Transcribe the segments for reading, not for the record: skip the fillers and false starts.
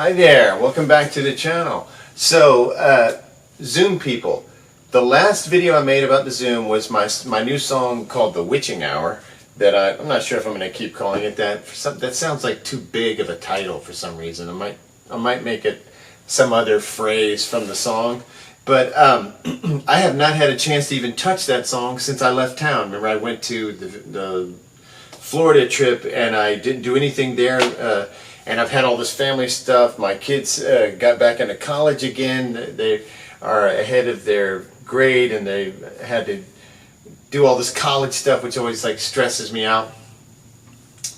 Hi there, welcome back to the channel. So, Zoom people, the last video I made about the Zoom was my new song called The Witching Hour, that I'm not sure if I'm going to keep calling it that. That sounds like too big of a title for some reason. I might make it some other phrase from the song. But I have not had a chance to even touch that song since I left town. Remember, I went to the Florida trip and I didn't do anything there. And I've had all this family stuff. My kids got back into college again. They are ahead of their grade and they had to do all this college stuff, which always like stresses me out.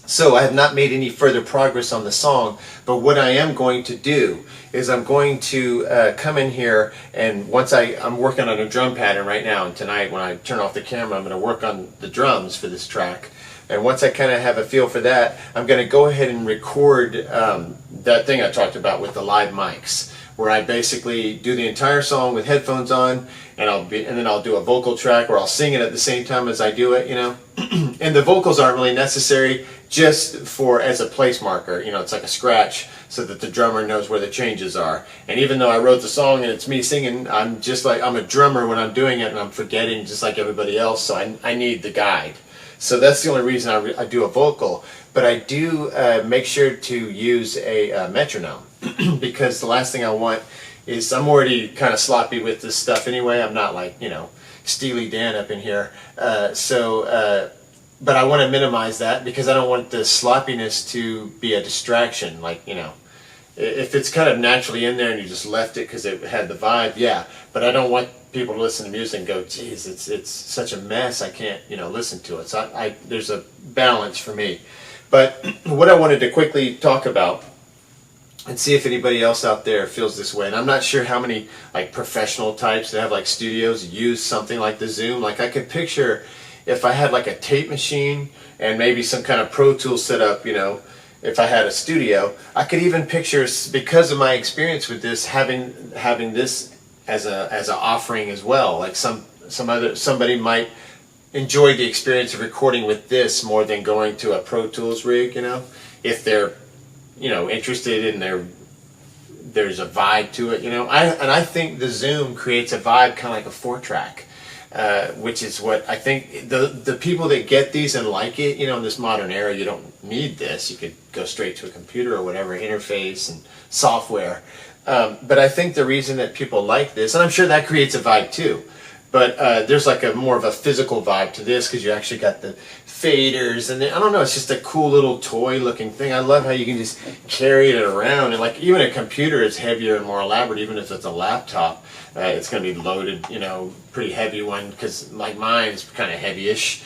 So I have not made any further progress on the song, but what I am going to do is I'm going to come in here, and once I'm working on a drum pattern right now, and tonight when I turn off the camera I'm going to work on the drums for this track. And once I kind of have a feel for that, I'm going to go ahead and record that thing I talked about with the live mics, where I basically do the entire song with headphones on, and then I'll do a vocal track where I'll sing it at the same time as I do it, you know. And the vocals aren't really necessary, just as a place marker, you know. It's like a scratch so that the drummer knows where the changes are. And even though I wrote the song and it's me singing, I'm a drummer when I'm doing it, and I'm forgetting just like everybody else, so I need the guide. So that's the only reason I do a vocal. But I do make sure to use a metronome because the last thing I want is, I'm already kind of sloppy with this stuff anyway. I'm not like, you know, Steely Dan up in here. But I want to minimize that because I don't want the sloppiness to be a distraction. Like, you know, if it's kind of naturally in there and you just left it because it had the vibe, yeah. But I don't want people to listen to music and go, geez, it's such a mess, I can't, you know, listen to it. So there's a balance for me. But what I wanted to quickly talk about and see if anybody else out there feels this way. And I'm not sure how many like professional types that have like studios use something like the Zoom. Like I could picture if I had like a tape machine and maybe some kind of Pro Tools setup, you know, if I had a studio, I could even picture, because of my experience with this, having this as an offering as well. Like somebody might enjoy the experience of recording with this more than going to a Pro Tools rig, you know, if they're, you know, interested in there's a vibe to it, you know. I think the Zoom creates a vibe kind of like a 4-track, which is what I think the people that get these and like it, you know, in this modern era, you don't need this. You could go straight to a computer or whatever, interface and software. But I think the reason that people like this, and I'm sure that creates a vibe too, but there's like more of a physical vibe to this because you actually got the faders, and I don't know, it's just a cool little toy looking thing. I love how you can just carry it around, and like even a computer is heavier and more elaborate. Even if it's a laptop, it's going to be loaded, you know, pretty heavy one, because like mine's kind of heavy-ish.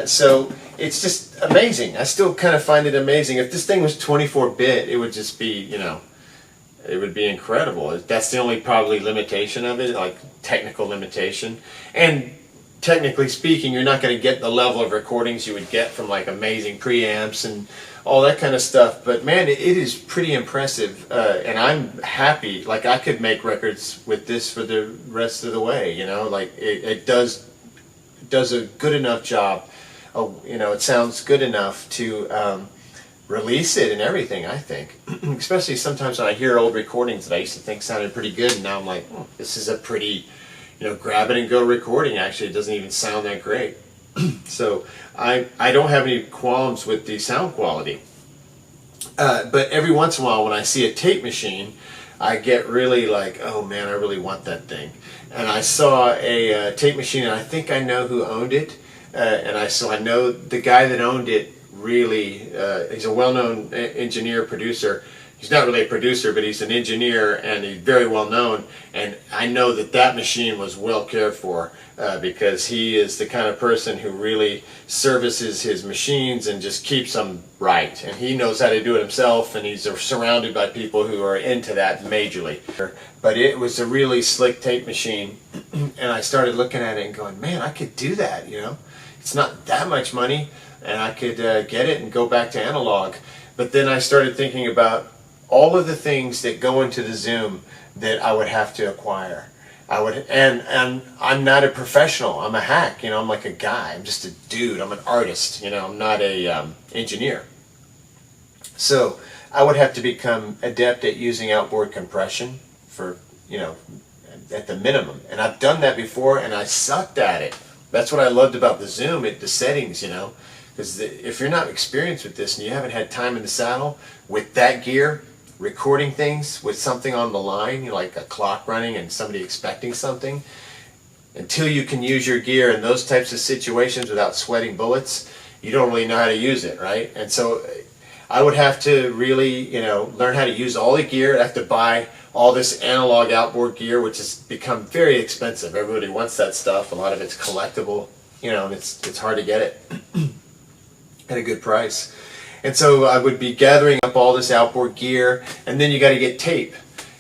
So it's just amazing. I still kind of find it amazing. If this thing was 24-bit, it would just be, you know, it would be incredible. That's the only probably limitation of it, like technical limitation. And technically speaking, you're not going to get the level of recordings you would get from like amazing preamps and all that kind of stuff. But man, it is pretty impressive, and I'm happy. Like I could make records with this for the rest of the way, you know. Like it does a good enough job. You know, it sounds good enough to release it and everything, I think. Especially sometimes when I hear old recordings that I used to think sounded pretty good, and now I'm like, this is a pretty, you know, grab it and go recording. Actually, it doesn't even sound that great. So I don't have any qualms with the sound quality. But every once in a while when I see a tape machine, I get really like, oh man, I really want that thing. And I saw a tape machine, and I think I know who owned it. And I know the guy that owned it. Really, he's a well-known engineer, producer. He's not really a producer, but he's an engineer, and he's very well known. And I know that machine was well cared for, because he is the kind of person who really services his machines and just keeps them right. And he knows how to do it himself, and he's surrounded by people who are into that majorly. But it was a really slick tape machine, and I started looking at it and going, man, I could do that, you know. It's not that much money, and I could get it and go back to analog. But then I started thinking about all of the things that go into the Zoom that I would have to acquire. And I'm not a professional. I'm a hack, you know. I'm like a guy. I'm just a dude. I'm an artist, you know. I'm not a engineer. So I would have to become adept at using outboard compression for, at the minimum. And I've done that before and I sucked at it. That's what I loved about the Zoom, the settings, because if you're not experienced with this and you haven't had time in the saddle with that gear, recording things with something on the line, like a clock running and somebody expecting something, until you can use your gear in those types of situations without sweating bullets, you don't really know how to use it, right? And so I would have to really, learn how to use all the gear. I have to buy all this analog outboard gear, which has become very expensive. Everybody wants that stuff. A lot of it's collectible, and it's hard to get it at a good price. And so I would be gathering up all this outboard gear, and then you got to get tape.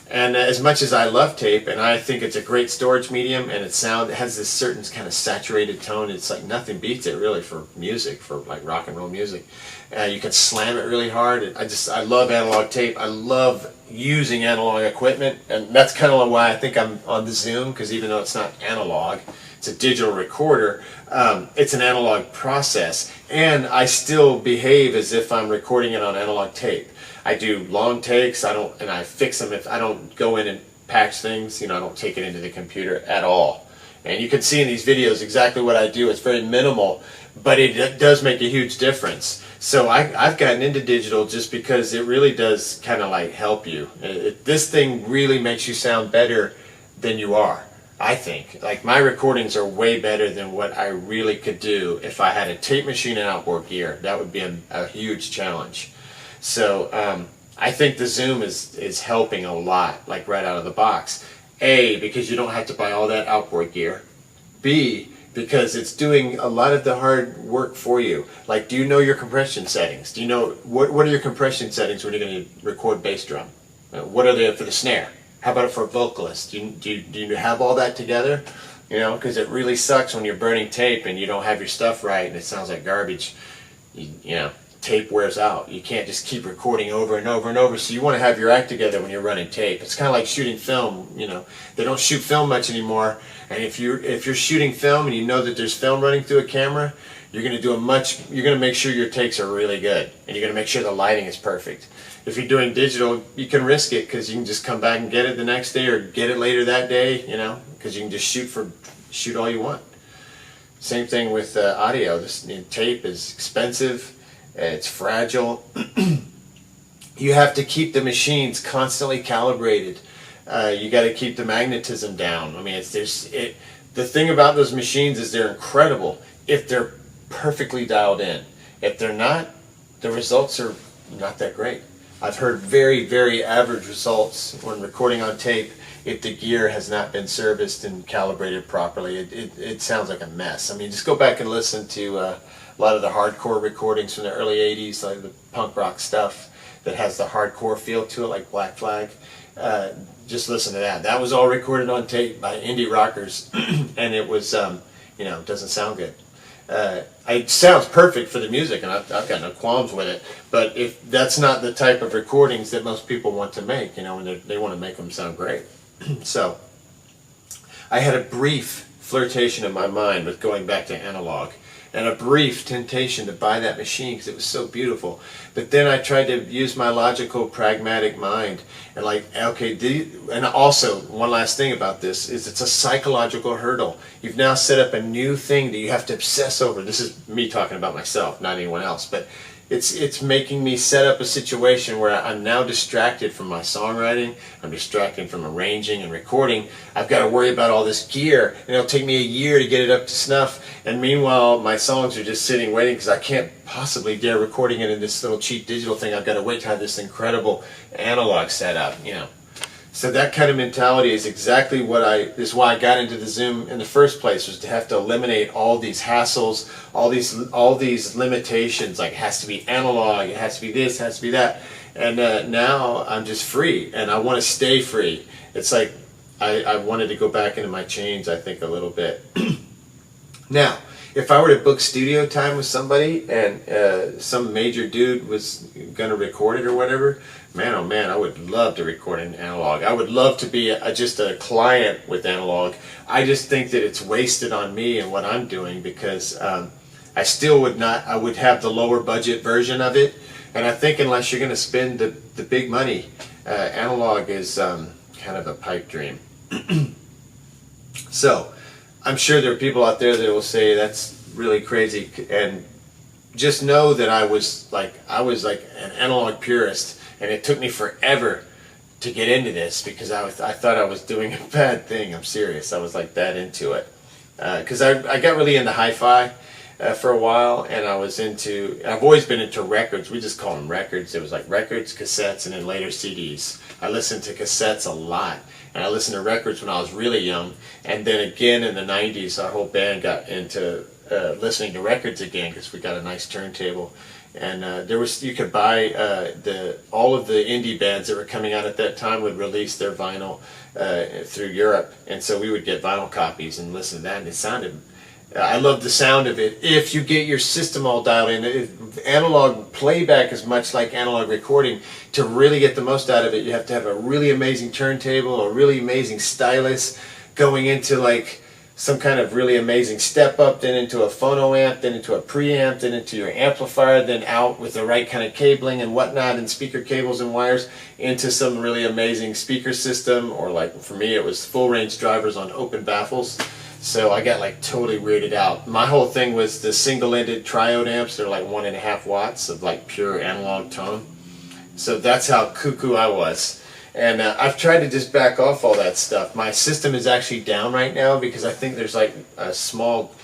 And as much as I love tape, and I think it's a great storage medium, and it has this certain kind of saturated tone, it's like nothing beats it really for music, for like rock and roll music. You can slam it really hard. I love analog tape. I love using analog equipment, and that's kind of why I think I'm on the Zoom, because even though it's not analog, it's a digital recorder, it's an analog process, and I still behave as if I'm recording it on analog tape. I do long takes, and I fix them. If I don't go in and patch things, I don't take it into the computer at all. And you can see in these videos exactly what I do. It's very minimal, but it does make a huge difference. So I've gotten into digital just because it really does kind of like help you. This thing really makes you sound better than you are, I think. Like my recordings are way better than what I really could do if I had a tape machine and outboard gear. That would be a huge challenge. So I think the Zoom is helping a lot, like right out of the box. A, because you don't have to buy all that outboard gear. B, because it's doing a lot of the hard work for you. Like, do you know your compression settings? Do you know, what are your compression settings when you're going to record bass drum? What are they for the snare? How about it for a vocalist? Do you have all that together? Because it really sucks when you're burning tape and you don't have your stuff right and it sounds like garbage. Tape wears out. You can't just keep recording over and over and over, so you want to have your act together when you're running tape. It's kind of like shooting film. They don't shoot film much anymore, and if you're shooting film and you know that there's film running through a camera, you're going to make sure your takes are really good, and you're going to make sure the lighting is perfect. If you're doing digital, you can risk it because you can just come back and get it the next day or get it later that day, because you can just shoot all you want. Same thing with audio. This tape is expensive. It's fragile. You have to keep the machines constantly calibrated. You got to keep the magnetism down. I mean, the thing about those machines is they're incredible if they're perfectly dialed in. If they're not, the results are not that great. I've heard very, very average results when recording on tape if the gear has not been serviced and calibrated properly. It sounds like a mess. I mean, just go back and listen to a lot of the hardcore recordings from the early 80s, like the punk rock stuff that has the hardcore feel to it, like Black Flag. Just listen to that. That was all recorded on tape by indie rockers, and it was, doesn't sound good. It sounds perfect for the music, and I've got no qualms with it, but if that's not the type of recordings that most people want to make, and they want to make them sound great. So I had a brief flirtation in my mind with going back to analog, and a brief temptation to buy that machine because it was so beautiful. But then I tried to use my logical, pragmatic mind and and also one last thing about this is it's a psychological hurdle. You've now set up a new thing that you have to obsess over. This is me talking about myself, not anyone else, but it's making me set up a situation where I'm now distracted from my songwriting, I'm distracted from arranging and recording. I've got to worry about all this gear, and it'll take me a year to get it up to snuff, and meanwhile my songs are just sitting waiting because I can't possibly dare recording it in this little cheap digital thing. I've got to wait to have this incredible analog setup, So that kind of mentality is exactly is why I got into the Zoom in the first place, was to have to eliminate all these hassles, all these limitations, like it has to be analog, it has to be this, it has to be that. And now I'm just free, and I want to stay free. It's like I wanted to go back into my chains, I think, a little bit. Now, if I were to book studio time with somebody and some major dude was going to record it or whatever, man, oh man, I would love to record in analog. I would love to be just a client with analog. I just think that it's wasted on me and what I'm doing because I still would not, I would have the lower budget version of it, And I think unless you're going to spend the big money, analog is kind of a pipe dream. So I'm sure there are people out there that will say that's really crazy, and just know that I was like an analog purist, and it took me forever to get into this because I thought I was doing a bad thing. I'm serious. I was like that into it because I got really into hi-fi for a while, and I've always been into records. We just call them records. It was like records, cassettes, and then later CDs. I listened to cassettes a lot, and I listened to records when I was really young, and then again in the 90s our whole band got into listening to records again because we got a nice turntable, and you could buy all of the indie bands that were coming out at that time would release their vinyl through Europe, and so we would get vinyl copies and listen to that, and it sounded. I love the sound of it. If you get your system all dialed in, analog playback is much like analog recording. To really get the most out of it, you have to have a really amazing turntable, a really amazing stylus, going into like some kind of really amazing step up, then into a phono amp, then into a preamp, then into your amplifier, then out with the right kind of cabling and whatnot, and speaker cables and wires into some really amazing speaker system, or like for me it was full range drivers on open baffles. So I got like totally weirded out. My whole thing was the single-ended triode amps. They're like 1.5 watts of like pure analog tone. So that's how cuckoo I was. And I've tried to just back off all that stuff. My system is actually down right now because I think there's like a small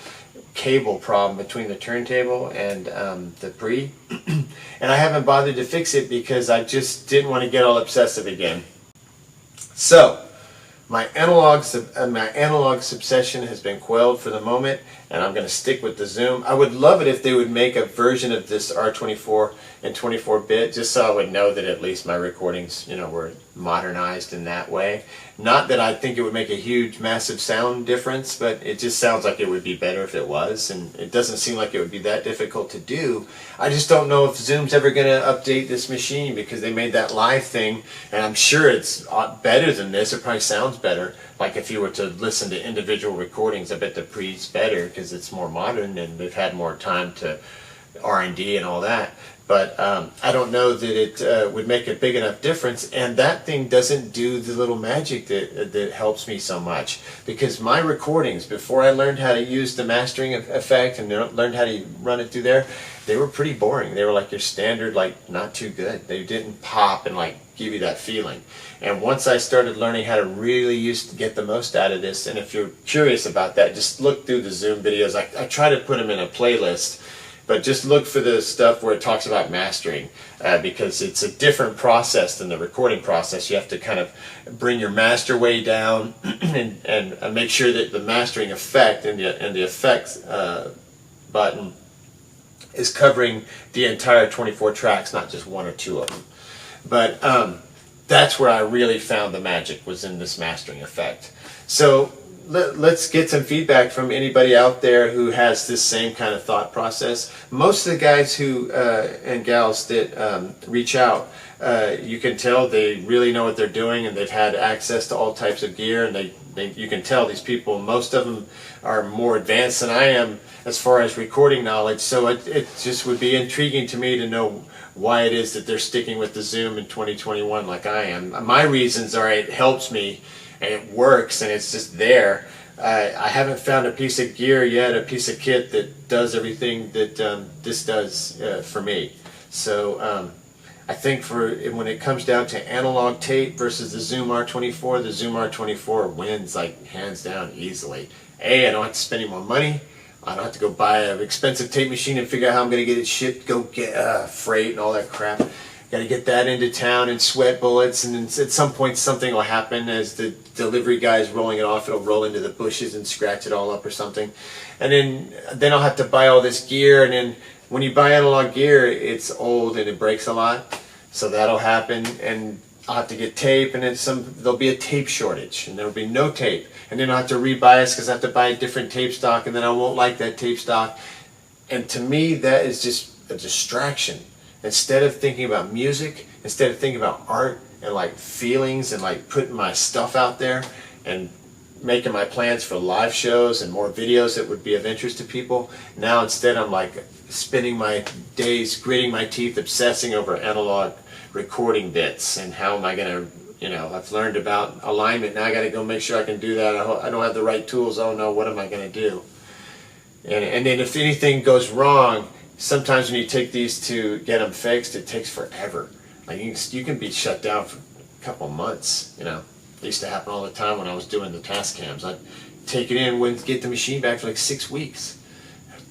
cable problem between the turntable and the pre. And I haven't bothered to fix it because I just didn't want to get all obsessive again. So my analog obsession has been quelled for the moment, and I'm going to stick with the Zoom. I would love it if they would make a version of this R24 and 24-bit, just so I would know that at least my recordings, were modernized in that way. Not that I think it would make a huge, massive sound difference, but it just sounds like it would be better if it was, and it doesn't seem like it would be that difficult to do. I just don't know if Zoom's ever going to update this machine because they made that live thing, and I'm sure it's better than this. It probably sounds better. Like if you were to listen to individual recordings, I bet the pre's better because it's more modern and they've had more time to R&D and all that. But I don't know that it would make a big enough difference, and that thing doesn't do the little magic that helps me so much. Because my recordings, before I learned how to use the mastering effect and learned how to run it through there, they were pretty boring. They were like your standard, like not too good. They didn't pop and like give you that feeling. And once I started learning how to really get the most out of this, and if you're curious about that, just look through the Zoom videos. I try to put them in a playlist. But just look for the stuff where it talks about mastering because it's a different process than the recording process. You have to kind of bring your master way down and make sure that the mastering effect and the effects button is covering the entire 24 tracks, not just one or two of them. But that's where I really found the magic, was in this mastering effect. So let's get some feedback from anybody out there who has this same kind of thought process. Most of the guys and gals that reach out, you can tell they really know what they're doing, and they've had access to all types of gear, and you can tell these people, most of them are more advanced than I am as far as recording knowledge. So it just would be intriguing to me to know why it is that they're sticking with the Zoom in 2021 like I am. My reasons are it helps me, and it works, and it's just there. I haven't found a piece of gear yet, a piece of kit that does everything that this does for me. So I think when it comes down to analog tape versus the Zoom R24, the Zoom R24 wins like hands down easily. I don't have to spend any more money. I don't have to go buy an expensive tape machine and figure out how I'm going to get it shipped, go get freight and all that crap. Got to get that into town and sweat bullets, and at some point something will happen as the delivery guy is rolling it off. It'll roll into the bushes and scratch it all up or something, and then I'll have to buy all this gear. And then when you buy analog gear, it's old and it breaks a lot, so that'll happen. And I'll have to get tape, and then there'll be a tape shortage, and there'll be no tape, and then I'll have to rebias because I have to buy a different tape stock, and then I won't like that tape stock. And to me, that is just a distraction. Instead of thinking about music, instead of thinking about art and like feelings and like putting my stuff out there and making my plans for live shows and more videos that would be of interest to people, now instead I'm like spending my days gritting my teeth obsessing over analog recording bits and how am I going to, you know, I've learned about alignment. Now I got to go make sure I can do that. I don't have the right tools. Oh no, what am I going to do? And then if anything goes wrong, sometimes when you take these to get them fixed, it takes forever. Like you can be shut down for a couple months, you know. It used to happen all the time when I was doing the task cams. I'd take it in, wouldn't get the machine back for like 6 weeks.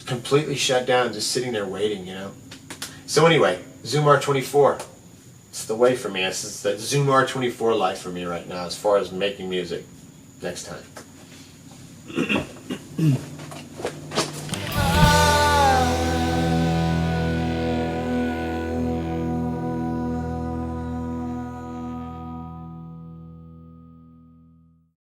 Completely shut down, just sitting there waiting, you know. So anyway, Zoom R24. It's the way for me. It's the Zoom R24 life for me right now as far as making music. Next time.